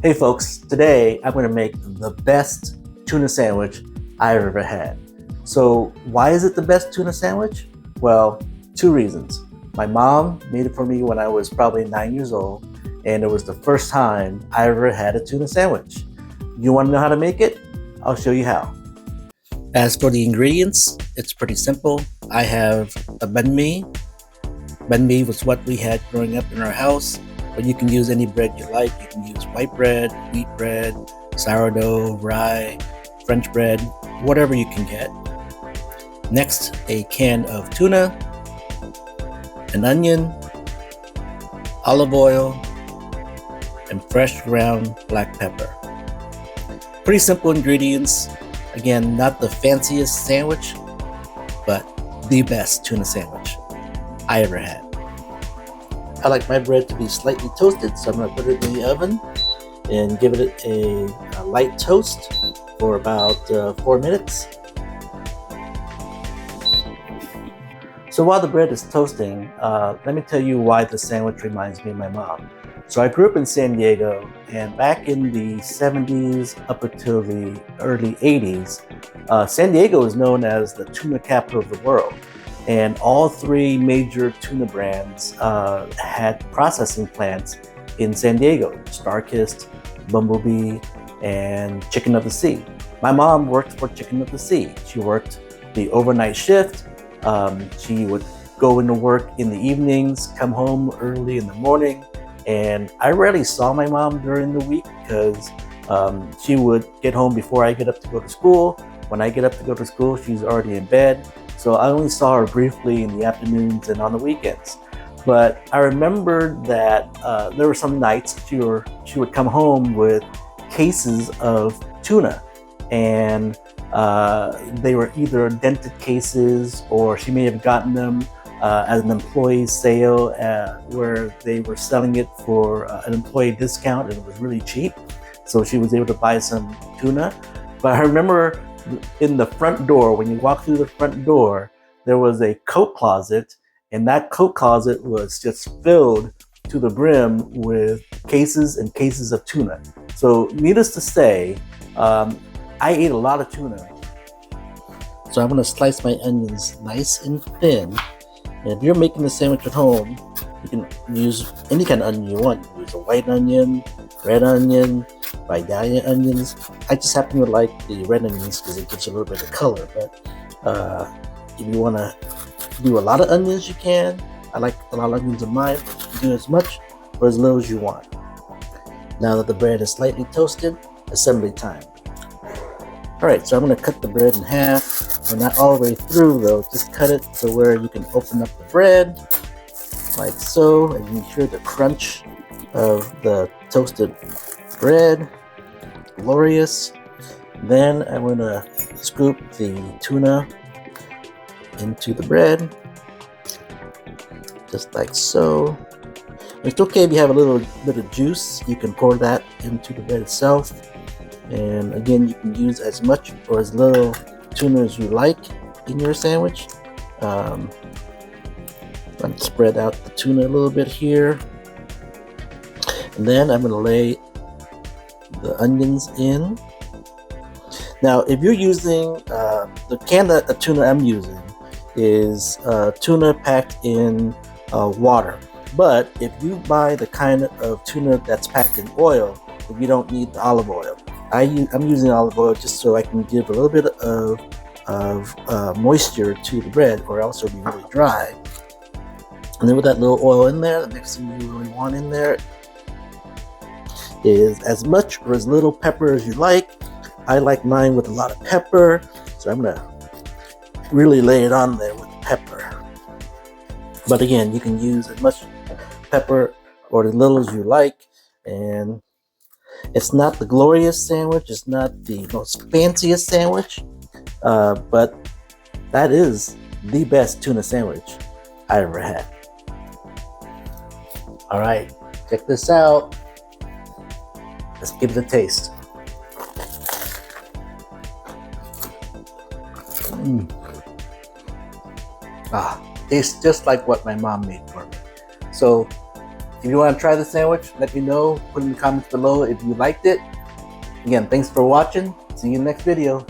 Hey folks, today I'm going to make the best tuna sandwich I've ever had. So why is it the best tuna sandwich? Well, two reasons. My mom made it for me when I was probably 9 years old, and it was the first time I ever had a tuna sandwich. You want to know how to make it? I'll show you how. As for the ingredients, it's pretty simple. I have a banh mi. Banh mi was what we had growing up in our house, but you can use any bread you like. You can use white bread, wheat bread, sourdough, rye, French bread, whatever you can get. Next, a can of tuna, an onion, olive oil, and fresh ground black pepper. Pretty simple ingredients. Again, not the fanciest sandwich, but the best tuna sandwich I ever had. I like my bread to be slightly toasted, so I'm going to put it in the oven and give it a light toast for about 4 minutes. So while the bread is toasting, let me tell you why the sandwich reminds me of my mom. So I grew up in San Diego, and back in the 70s up until the early 80s, San Diego is known as the tuna capital of the world. And all three major tuna brands had processing plants in San Diego: Starkist, Bumblebee, and Chicken of the Sea. My mom worked for Chicken of the Sea. She worked the overnight shift. She would go into work in the evenings, come home early in the morning, and I rarely saw my mom during the week because she would get home before I get up to go to school. When I get up to go to school, she's already in bed. So I only saw her briefly in the afternoons and on the weekends. But I remember that there were some nights she would come home with cases of tuna, and they were either dented cases, or she may have gotten them as an employee sale where they were selling it for an employee discount, and it was really cheap. So she was able to buy some tuna. But I remember in the front door, when you walk through the front door, there was a coat closet, and that coat closet was just filled to the brim with cases and cases of tuna. So needless to say, I ate a lot of tuna. So I'm going to slice my onions nice and thin. And if you're making the sandwich at home, you can use any kind of onion you want. You can use a white onion, red onion, Vidalia onions. I just happen to like the red onions because it gives a little bit of color. But if you want to do a lot of onions, you can. I like a lot of onions in mine, but you can do as much or as little as you want. Now that the bread is slightly toasted, assembly time. Alright, so I'm going to cut the bread in half. Well, not all the way through though, just cut it to where you can open up the bread, like so, and you hear the crunch of the toasted bread. Glorious. Then I'm going to scoop the tuna into the bread, just like so. It's okay if you have a little bit of juice, you can pour that into the bread itself. And again, you can use as much or as little tuna as you like in your sandwich. I'm going to spread out the tuna a little bit here. And then I'm going to lay the onions in. Now, if you're using the can of tuna I'm using is tuna packed in water. But if you buy the kind of tuna that's packed in oil, you don't need the olive oil. I'm using olive oil just so I can give a little bit of moisture to the bread, or else it'll be really dry. And then with that little oil in there, the next thing you really want in there is as much or as little pepper as you like. I like mine with a lot of pepper, so I'm gonna really lay it on there with pepper. But again, you can use as much pepper or as little as you like. And it's not the glorious sandwich, it's not the most fanciest sandwich, but that is the best tuna sandwich I ever had. All right, check this out. Let's give it a taste. Tastes just like what my mom made for me. So If you want to try the sandwich, let me know. Put in the comments below if you liked it. Again, thanks for watching. See you in the next video.